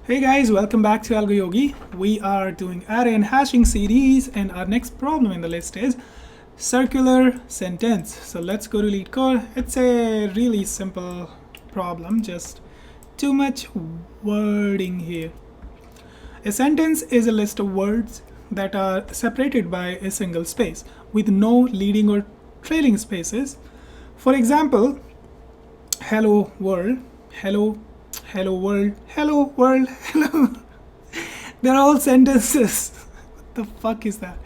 Hey guys, welcome back to AlgoYogi. We are doing array and hashing series, and our next problem in the list is circular sentence. So let's go to LeetCode. It's a really simple problem, just too much wording here. A sentence is a list of words that are separated by a single space with no leading or trailing spaces. For example, hello world, hello world, hello world, hello. They're all sentences. What the fuck is that?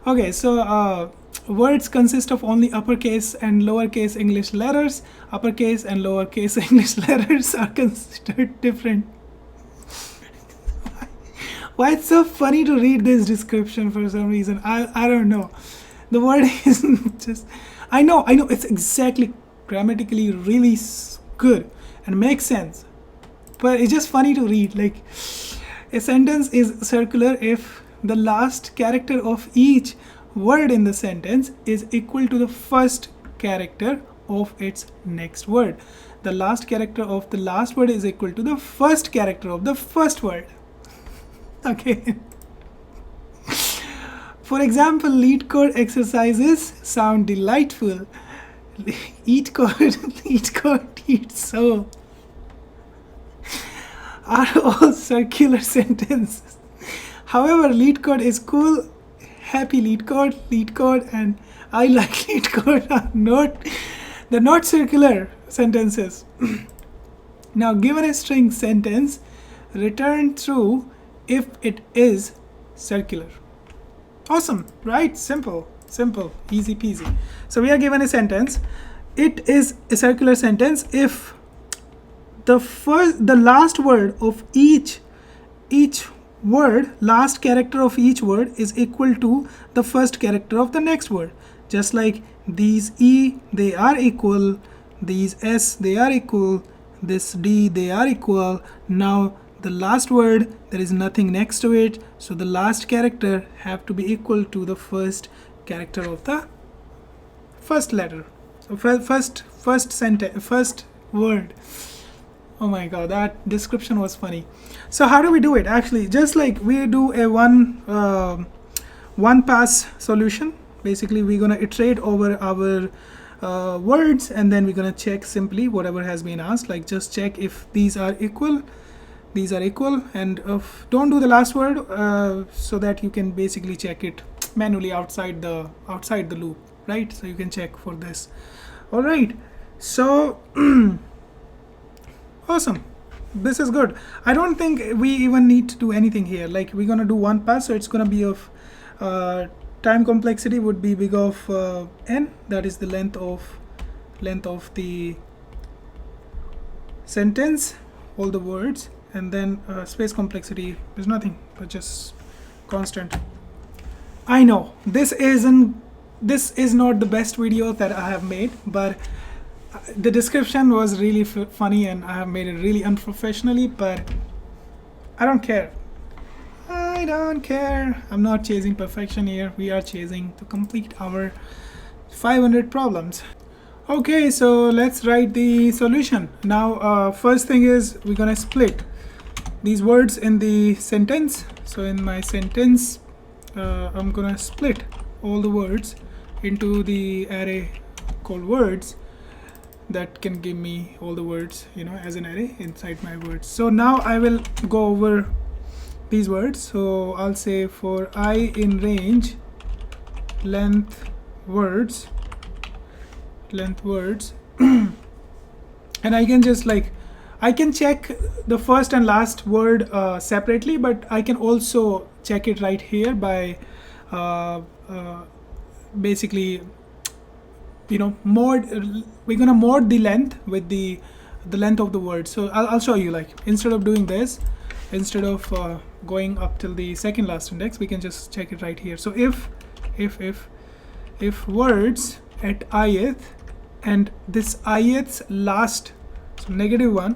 Okay, so words consist of only uppercase and lowercase English letters. Uppercase and lowercase English letters are considered different. Why it's so funny to read this description for some reason? I don't know. The word is just. I know. It's exactly grammatically really good and makes sense. But it's just funny to read. Like, a sentence is circular if the last character of each word in the sentence is equal to the first character of its next word. The last character of the last word is equal to the first character of the first word. Okay. For example, LeetCode exercises sound delightful. Eat code, eat so. Are all circular sentences. However, LeetCode is cool. Happy LeetCode, and I like LeetCode they're not circular sentences. Now, given a string sentence, return true if it is circular. Awesome, right? Simple, easy peasy. So we are given a sentence. It is a circular sentence if the last word of each word, last character of each word is equal to the first character of the next word. Just like these E, they are equal, these S, they are equal, this D, they are equal. Now the last word, there is nothing next to it, so the last character have to be equal to the first character of the first letter. So first sentence, first word. Oh my god, that description was funny. So how do we do it? Actually, just like we do a one pass solution. Basically, we're gonna iterate over our words, and then we're gonna check simply whatever has been asked. Like, just check if these are equal, and don't do the last word, so that you can basically check it manually outside the loop, right? So you can check for this. All right. So. Awesome, this is good. I don't think we even need to do anything here. Like, we're gonna do one pass, so it's gonna be of time complexity would be big of n, that is the length of the sentence, all the words, and then space complexity is nothing but just constant. I know this is not the best video that I have made, but the description was really funny, and I have made it really unprofessionally, but I don't care. I'm not chasing perfection here. We are chasing to complete our 500 problems. Okay, so let's write the solution. Now, first thing is we're gonna split these words in the sentence. So in my sentence, I'm gonna split all the words into the array called words that can give me all the words, as an array inside my words. So now I will go over these words. So I'll say for I in range length words and I can just I can check the first and last word separately, but I can also check it right here by basically we're gonna mod the length with the length of the word. So I'll show you, instead of doing this, instead of going up till the second last index, we can just check it right here. So if words at ith and this ith's last, so -1,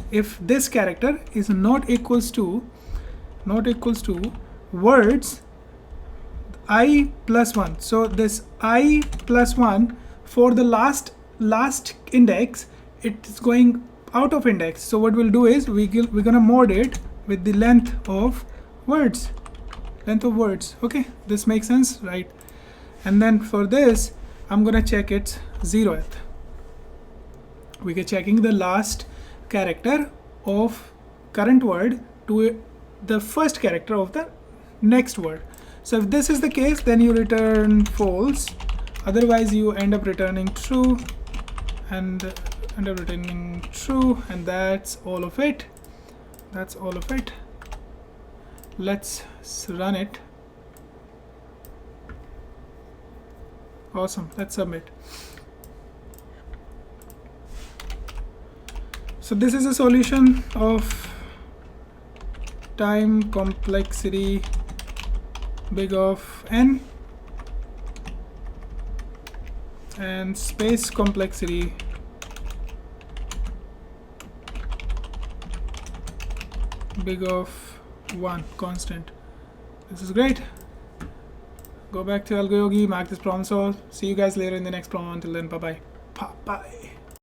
if this character is not equals to words I plus 1, so this I plus 1 for the last index, it's going out of index. So what we'll do is we're gonna mod it with the length of words. Okay, this makes sense, right? And then for this, I'm gonna check its 0th. We're checking the last character of current word to the first character of the next word. So if this is the case, then you return false. Otherwise, you end up returning true, and that's all of it. Let's run it. Awesome. Let's submit. So this is a solution of time complexity big of n and space complexity big of 1 constant. This is great. Go back to AlgoYogi, mark this problem solved. See you guys later in the next problem. Until then, bye bye.